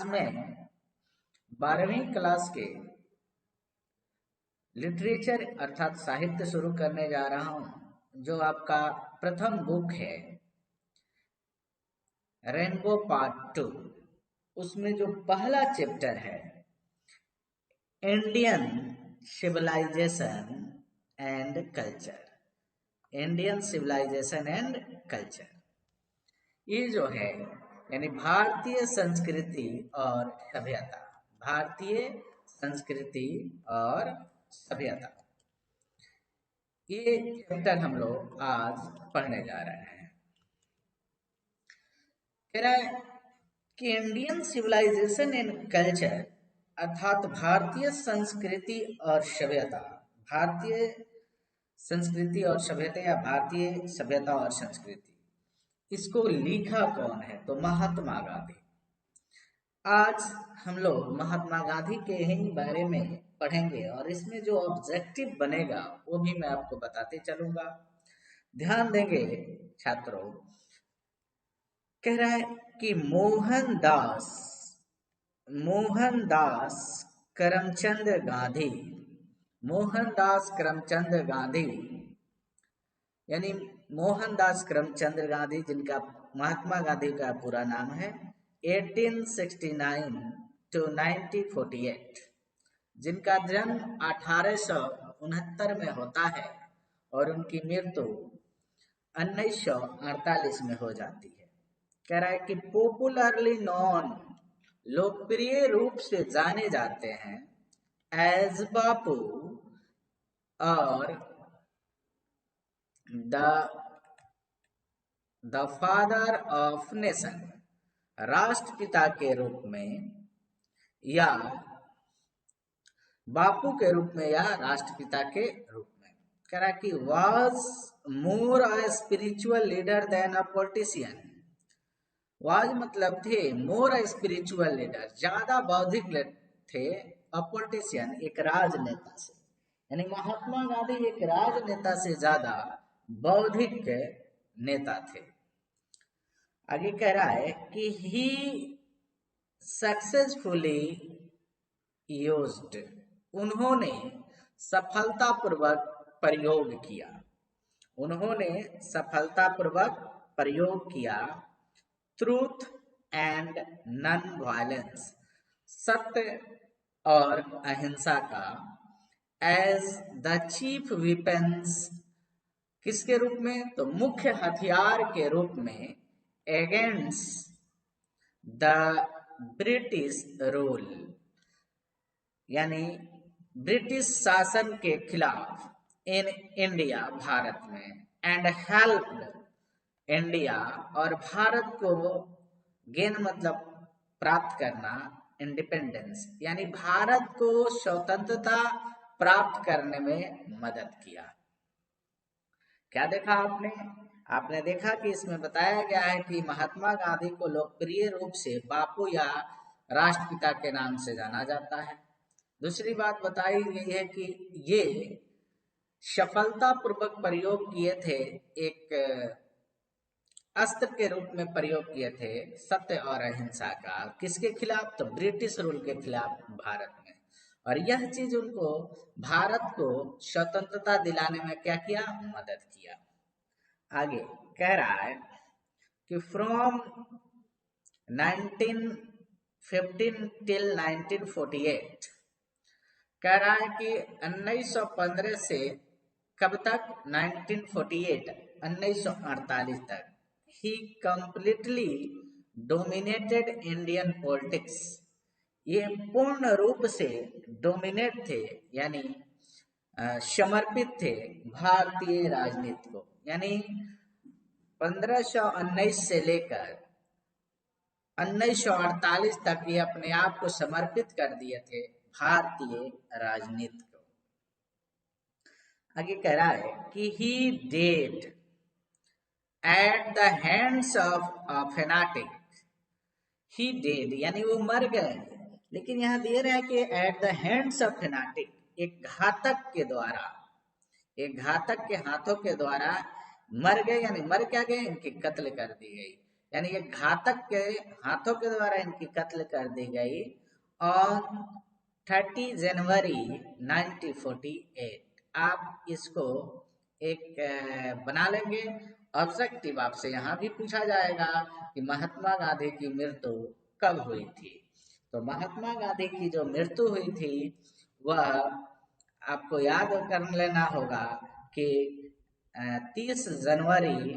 मैं 12वीं क्लास के लिटरेचर अर्थात साहित्य शुरू करने जा रहा हूं, जो आपका प्रथम बुक है रेनबो पार्ट 2। उसमें जो पहला चैप्टर है Indian civilisation and culture, Indian civilisation and culture, ये जो है यानी भारतीय संस्कृति और सभ्यता, भारतीय संस्कृति और सभ्यता, ये चैप्टर हम लोग आज पढ़ने जा रहे हैं। कह रहा है कि इंडियन सिविलाइजेशन एंड कल्चर अर्थात भारतीय संस्कृति और सभ्यता, भारतीय संस्कृति और सभ्यता या भारतीय सभ्यता और संस्कृति, इसको लिखा कौन है? तो महात्मा गांधी। आज हम लोग महात्मा गांधी के ही बारे में पढ़ेंगे और इसमें जो ऑब्जेक्टिव बनेगा वो भी मैं आपको बताते चलूंगा। ध्यान देंगे छात्रों। कह रहा है कि मोहनदास करमचंद गांधी, मोहनदास करमचंद गांधी यानी मोहनदास करमचंद गांधी, जिनका महात्मा गांधी का पूरा नाम है 1869 to 1948, जिनका जन्म 1869 में होता है और उनकी मृत्यु 1948 में हो जाती है। कह रहा है कि पॉपुलरली नॉन, लोकप्रिय रूप से जाने जाते हैं एज बापू और द फादर ऑफ नेशन, राष्ट्रपिता के रूप में या बापू के रूप में या राष्ट्रपिता के रूप में। कह रहा कि was more a spiritual leader than a politician, was मतलब थे, मोर अ स्पिरिचुअल लीडर, ज्यादा बौद्धिक थे, अ पॉलिटिशियन एक राजनेता से, यानी महात्मा गांधी एक राजनेता से ज्यादा बौद्धिक नेता थे। आगे कह रहा है कि ही सक्सेसफुली यूज्ड, उन्होंने सफलतापूर्वक प्रयोग किया, उन्होंने सफलतापूर्वक प्रयोग किया ट्रूथ एंड नॉन वायलेंस, सत्य और अहिंसा का, एज द चीफ वेपन्स, किसके रूप में? तो मुख्य हथियार के रूप में, अगेंस्ट द ब्रिटिश रूल, यानी ब्रिटिश शासन के खिलाफ, इन इंडिया, भारत में, एंड हेल्प्ड इंडिया, और भारत को गेन मतलब प्राप्त करना, इंडिपेंडेंस, यानी भारत को स्वतंत्रता प्राप्त करने में मदद किया। क्या देखा आपने? आपने देखा कि इसमें बताया गया है कि महात्मा गांधी को लोकप्रिय रूप से बापू या राष्ट्रपिता के नाम से जाना जाता है। दूसरी बात बताई गई है कि ये सफलतापूर्वक प्रयोग किए थे, एक अस्त्र के रूप में प्रयोग किए थे सत्य और अहिंसा का, किसके खिलाफ? तो ब्रिटिश रूल के खिलाफ भारत में। और यह चीज उनको भारत को स्वतंत्रता दिलाने में क्या किया? मदद किया। आगे कह रहा है कि फ्रॉम 1915 टिल 1948, कह रहा है कि 1915 से कब तक? 1948, 1948 तक। ही कंप्लीटली डोमिनेटेड इंडियन पॉलिटिक्स, ये पूर्ण रूप से डोमिनेट थे, यानी समर्पित थे भारतीय राजनीति को, यानी 1519 से लेकर 1948 तक ये अपने आप को समर्पित कर दिए थे भारतीय राजनीति को। आगे कह रहा है कि he dead at the hands of a fanatic, he dead यानी वो मर गए, लेकिन यहाँ दे रहा है कि eight the hands of fanatic, एक घातक के द्वारा, एक घातक के हाथों के द्वारा मर गए, यानी मर क्या गए? इनकी कत्ल कर दी गई। यानी ये घातक के हाथों के द्वारा इनकी कत्ल कर दी गई ऑन 30 जनवरी 1948। आप इसको एक बना लेंगे ऑब्जेक्टिव। आपसे यहाँ भी पूछा जाएगा कि महात्मा गांधी की मृत्यु कब हुई थी। तो महात्मा गांधी की जो मृत्यु हुई थी वह आपको याद कर लेना होगा कि 30 जनवरी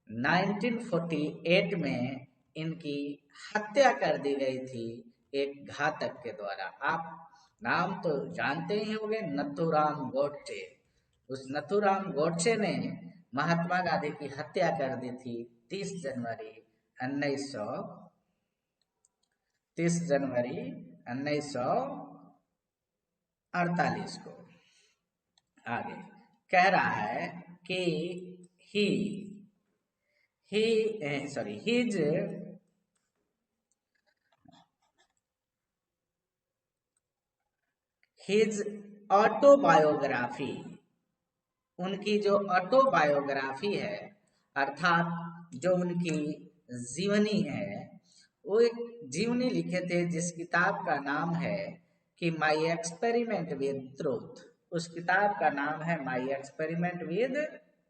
1948 में इनकी हत्या कर दी गई थी एक घातक के द्वारा। आप नाम तो जानते ही होंगे, नथुराम गोडसे। उस नथुराम गोडसे ने महात्मा गांधी की हत्या कर दी थी 30 जनवरी 1948 को। आगे कह रहा है कि his ऑटोबायोग्राफी, उनकी जो ऑटोबायोग्राफी है अर्थात जो उनकी जीवनी है, वो एक जीवनी लिखे थे जिस किताब का नाम है कि माई एक्सपेरिमेंट विद ट्रूथ। उस किताब का नाम है माई एक्सपेरिमेंट विद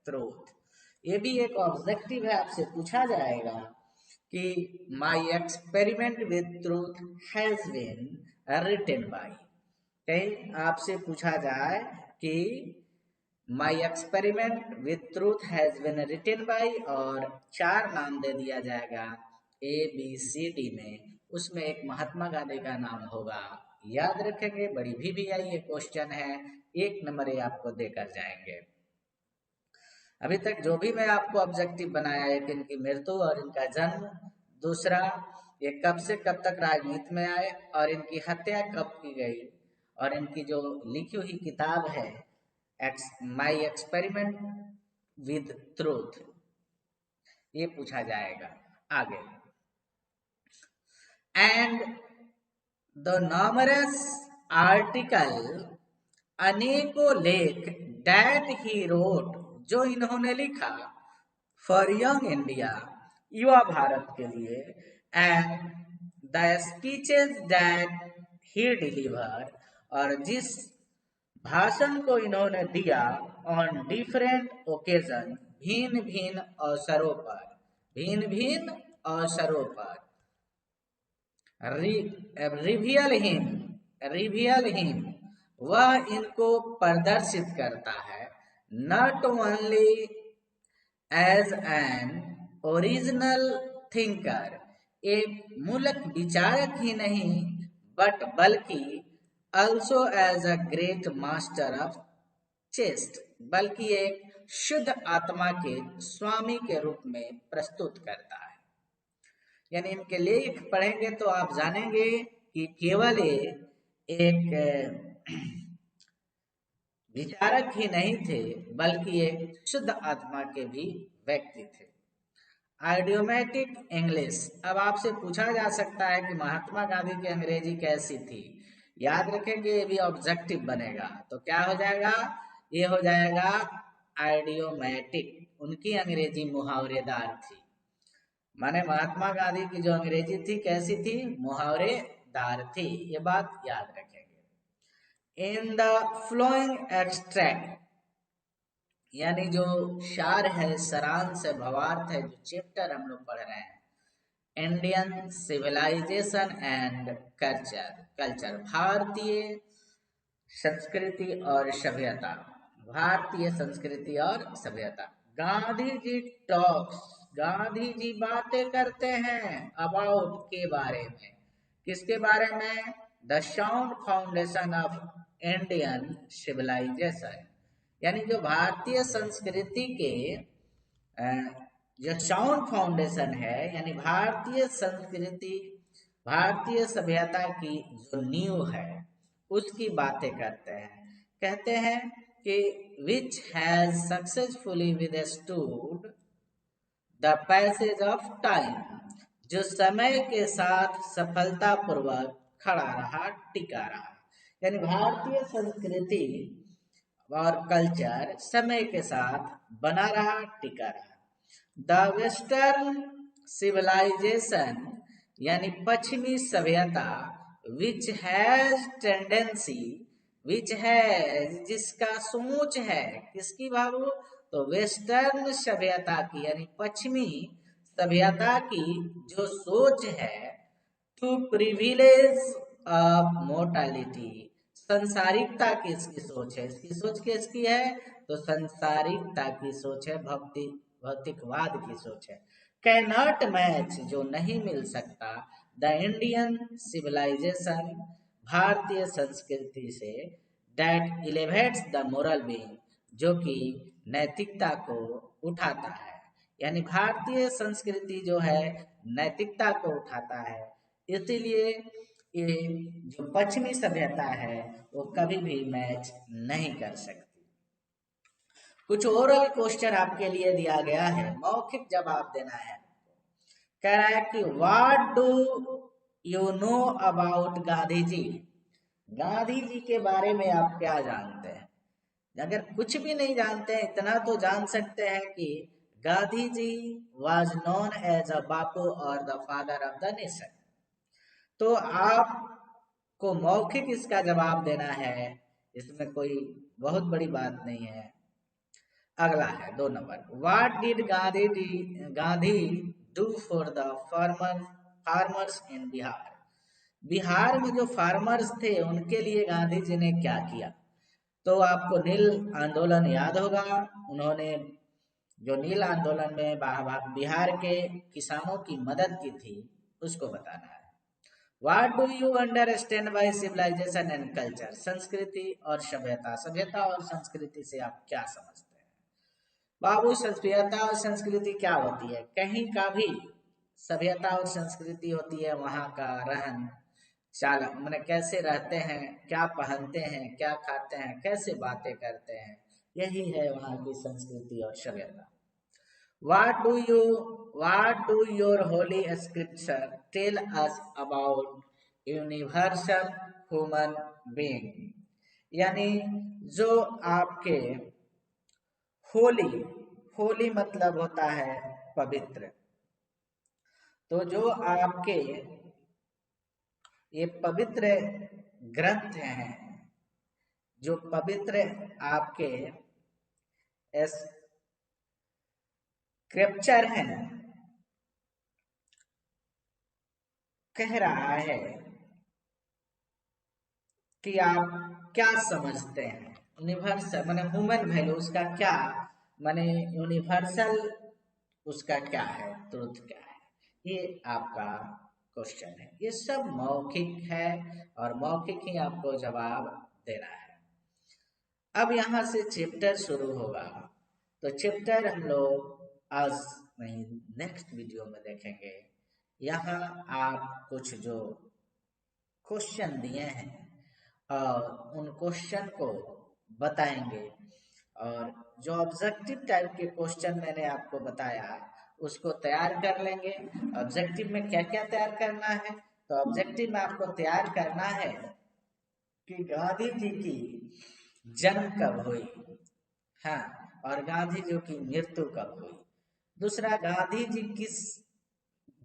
ट्रूथ। ये भी एक ऑब्जेक्टिव है, आपसे पूछा जाएगा कि my experiment with truth has been written by. कहीं आपसे पूछा जाए कि my experiment with truth has been written by और 4 नाम दे दिया जाएगा ABCD में, उसमें एक महात्मा गांधी का नाम होगा। याद रखेंगे, बड़ी VVI ये क्वेश्चन है, 1 नंबर ये आपको देकर जाएंगे। अभी तक जो भी मैं आपको ऑब्जेक्टिव बनाया है कि इनकी मृत्यु और इनका जन्म, दूसरा ये कब से कब तक राजनीति में आए और इनकी हत्या कब की गई, और इनकी जो लिखी हुई किताब है माई एक्सपेरिमेंट विद ट्रूथ, ये पूछा जाएगा आगे। एंड द नॉमरस आर्टिकल, अनेकों लेख डैट ही रोट, जो इन्होंने लिखा फॉर यंग इंडिया, युवा भारत के लिए, and the speeches that he deliver, और जिस भाषण को इन्होंने दिया ऑन डिफरेंट ओकेजन, भिन्न भिन्न अवसरों पर, भिन्न भिन्न अवसरों पर, रिवियल हिम, वह इनको प्रदर्शित करता है, not only as an original thinker, एक मूलक विचारक ही नहीं बट बल्कि also as a great master of chest, बल्कि एक शुद्ध आत्मा के स्वामी के रूप में प्रस्तुत करता है। यानी इनके लेख पढ़ेंगे तो आप जानेंगे कि केवल एक विचारक ही नहीं थे बल्कि एक शुद्ध आत्मा के भी व्यक्ति थे। आइडियोमेटिक इंग्लिश, अब आपसे पूछा जा सकता है कि महात्मा गांधी की अंग्रेजी कैसी थी। याद रखेंगे, ये भी ऑब्जेक्टिव बनेगा, तो क्या हो जाएगा, ये हो जाएगा आइडियोमेटिक। उनकी अंग्रेजी मुहावरेदार थी, माने महात्मा गांधी की जो अंग्रेजी थी कैसी थी, मुहावरेदार थी, ये बात याद रखेंगे। इन द फ्लोइंग एक्सट्रैक्ट, यानी जो सार है, सारांश है, भवार्थ है, जो चैप्टर हम लोग पढ़ रहे हैं, इंडियन सिविलाइजेशन एंड कल्चर, भारतीय संस्कृति और सभ्यता, भारतीय संस्कृति और सभ्यता। गांधी जी टॉक्स, गांधी जी बातें करते हैं अबाउट, के बारे में, किसके बारे में, the sound foundation of Indian civilisation, यानी जो भारतीय संस्कृति के जो साउंड फाउंडेशन है, यानी भारतीय संस्कृति, भारतीय सभ्यता की जो नींव है, उसकी बातें करते हैं। कहते हैं कि which has successfully withstood the passage of time, जो समय के साथ सफलतापूर्वक खड़ा रहा, टिका रहा। यानी भारतीय संस्कृति और कल्चर समय के साथ बना रहा, टिका रहा। द वेस्टर्न सिविलाइजेशन यानी पश्चिमी सभ्यता विच हैज टेंडेंसी विच है जिसका सोच है किसकी बाबू, तो वेस्टर्न सभ्यता की यानी पश्चिमी सभ्यता की जो सोच है टू प्रिविलेज ऑफ मोर्टालिटी, संसारिकता की इसकी सोच है। इसकी सोच किसकी है, तो संसारिकता की सोच है, भौतिकवाद की सोच है। कैनॉट मैच जो नहीं मिल सकता द इंडियन सिविलाइजेशन भारतीय संस्कृति से, that elevates the moral being जो कि नैतिकता को उठाता है। यानी भारतीय संस्कृति जो है नैतिकता को उठाता है, इसीलिए ये जो पश्चिमी सभ्यता है वो कभी भी मैच नहीं कर सकती। कुछ ओरल क्वेश्चन आपके लिए दिया गया है, मौखिक जवाब देना है। कह रहा है कि what do you know about Gandhi ji, Gandhi ji के बारे में आप क्या जानते हैं। अगर कुछ भी नहीं जानते हैं इतना तो जान सकते हैं कि Gandhi ji was known as a बापू और the father of the nation. तो आपको मौखिक इसका जवाब देना है, इसमें कोई बहुत बड़ी बात नहीं है। अगला है 2 number, what did Gandhi do for the farmers in Bihar, Bihar में जो फार्मर्स थे उनके लिए गांधी जी ने क्या किया। तो आपको नील आंदोलन याद होगा, उन्होंने जो नील आंदोलन में बिहार के किसानों की मदद की थी उसको बताना है। What do you understand by civilization and culture, संस्कृति और सभ्यता, सभ्यता और संस्कृति से आप क्या समझते हैं बाबू। सभ्यता और संस्कृति क्या होती है, कहीं का भी सभ्यता और संस्कृति होती है वहां का रहन चाल, मैंने कैसे रहते हैं, क्या पहनते हैं, क्या खाते हैं, कैसे बातें करते हैं, यही है वहां की संस्कृति और सभ्यता। What do your holy scripture tell us about universal human being, यानी जो आपके होली मतलब होता है पवित्र, तो जो आपके ये पवित्र ग्रंथ हैं, जो पवित्र आपके स्क्रिप्चर हैं, कह रहा है कि आप क्या समझते हैं। यूनिवर्सल माने ह्यूमन वैल्यू, उसका क्या माने यूनिवर्सल उसका क्या है, ट्रुथ क्या है, ये आपका क्वेश्चन है। ये सब मौखिक है और मौखिक ही आपको जवाब देना है। अब यहाँ से चैप्टर शुरू होगा, तो चैप्टर हम लोग आज नहीं नेक्स्ट वीडियो में देखेंगे। यहाँ आप कुछ जो क्वेश्चन दिए हैं और उन क्वेश्चन को बताएंगे, और जो ऑब्जेक्टिव टाइप के क्वेश्चन मैंने आपको बताया उसको तैयार कर लेंगे। ऑब्जेक्टिव में क्या क्या तैयार करना है, तो ऑब्जेक्टिव में आपको तैयार करना है कि गांधी जी की जन्म कब हुई, हाँ, और गांधी जी की मृत्यु कब हुई। दूसरा, गांधी जी किस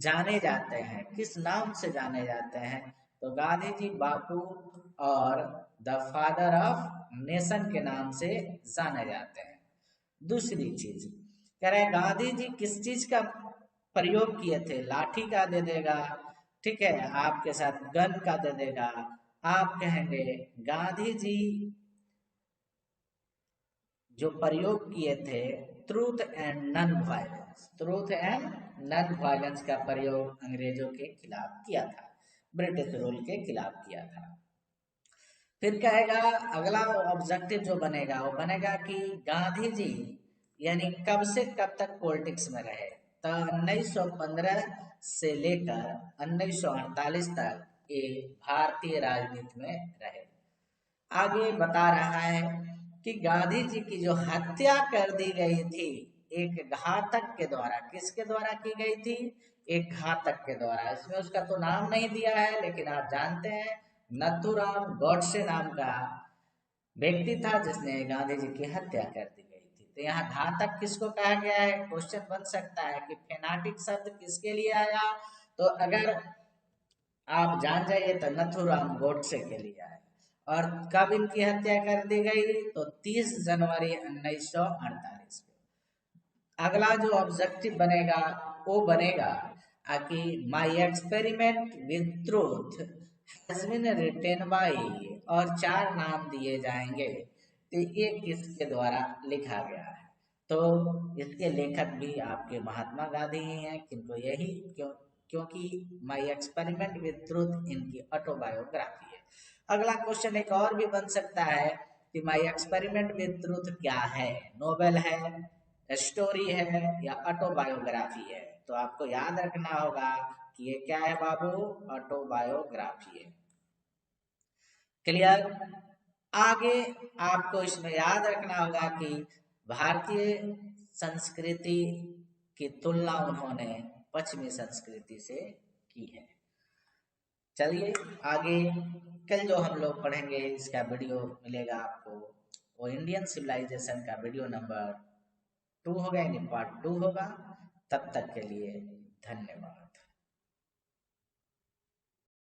जाने जाते हैं, किस नाम से जाने जाते हैं, तो गांधी जी बापू और द फादर ऑफ नेशन के नाम से जाने जाते हैं। दूसरी चीज कह रहे हैं गांधी जी किस चीज का प्रयोग किए थे, लाठी का दे देगा, ठीक है, आपके साथ गन का दे देगा। आप कहेंगे गांधी जी जो प्रयोग किए थे truth and non violence, truth and non violence का प्रयोग अंग्रेजों के खिलाफ किया था, ब्रिटिश रूल के खिलाफ किया था। फिर कहेगा अगला ऑब्जेक्टिव जो बनेगा वो बनेगा कि गांधी जी यानी कब से कब तक पॉलिटिक्स में रहे, तो 1915 से लेकर 1948 तक ये भारतीय राजनीति में रहे। आगे बता रहा है कि गांधी जी की जो हत्या कर दी गई थी एक घातक के द्वारा, किसके द्वारा की गई थी, एक घातक के द्वारा। इसमें उसका तो नाम नहीं दिया है, लेकिन आप जानते हैं नथुराम गॉडसे नाम का व्यक्ति था जिसने गांधी जी की हत्या कर दी गई थी। तो यहाँ घातक किसको कहा गया है? क्वेश्चन बन सकता है कि फेनाटिक शब्द किसके लिए आया, तो अगर आप जान जाइए तो नथुराम गोडसे के लिए आया। और कब इनकी हत्या कर दी गई? तो 30 जनवरी 1948 को। अगला जो ऑब्जेक्टिव बनेगा वो बनेगा कि my experiment with truth has been written by, और 4 नाम दिए जाएंगे, तो ये किसके द्वारा लिखा गया है? तो इसके लेखक भी आपके महात्मा गांधी ही हैं, किंतु यही क्योंकि माई एक्सपेरिमेंट विद ट्रूथ इनकी ऑटोबायोग्राफी है। अगला क्वेश्चन एक और भी बन सकता है कि माई एक्सपेरिमेंट विद ट्रूथ क्या है? नोवेल है, स्टोरी है, या ऑटोबायोग्राफी है? तो आपको याद रखना होगा कि ये क्या है बाबू? ऑटोबायोग्राफी है। क्लियर? आगे आपको इसमें याद रखना होगा कि भारतीय संस्कृति की तुलना उन्होंने पश्चिमी संस्कृति से की है। चलिए आगे कल जो हम लोग पढ़ेंगे इसका वीडियो मिलेगा आपको, वो इंडियन सिविलाइजेशन का वीडियो नंबर 2 होगा, यानी पार्ट 2 होगा। तब तक के लिए धन्यवाद।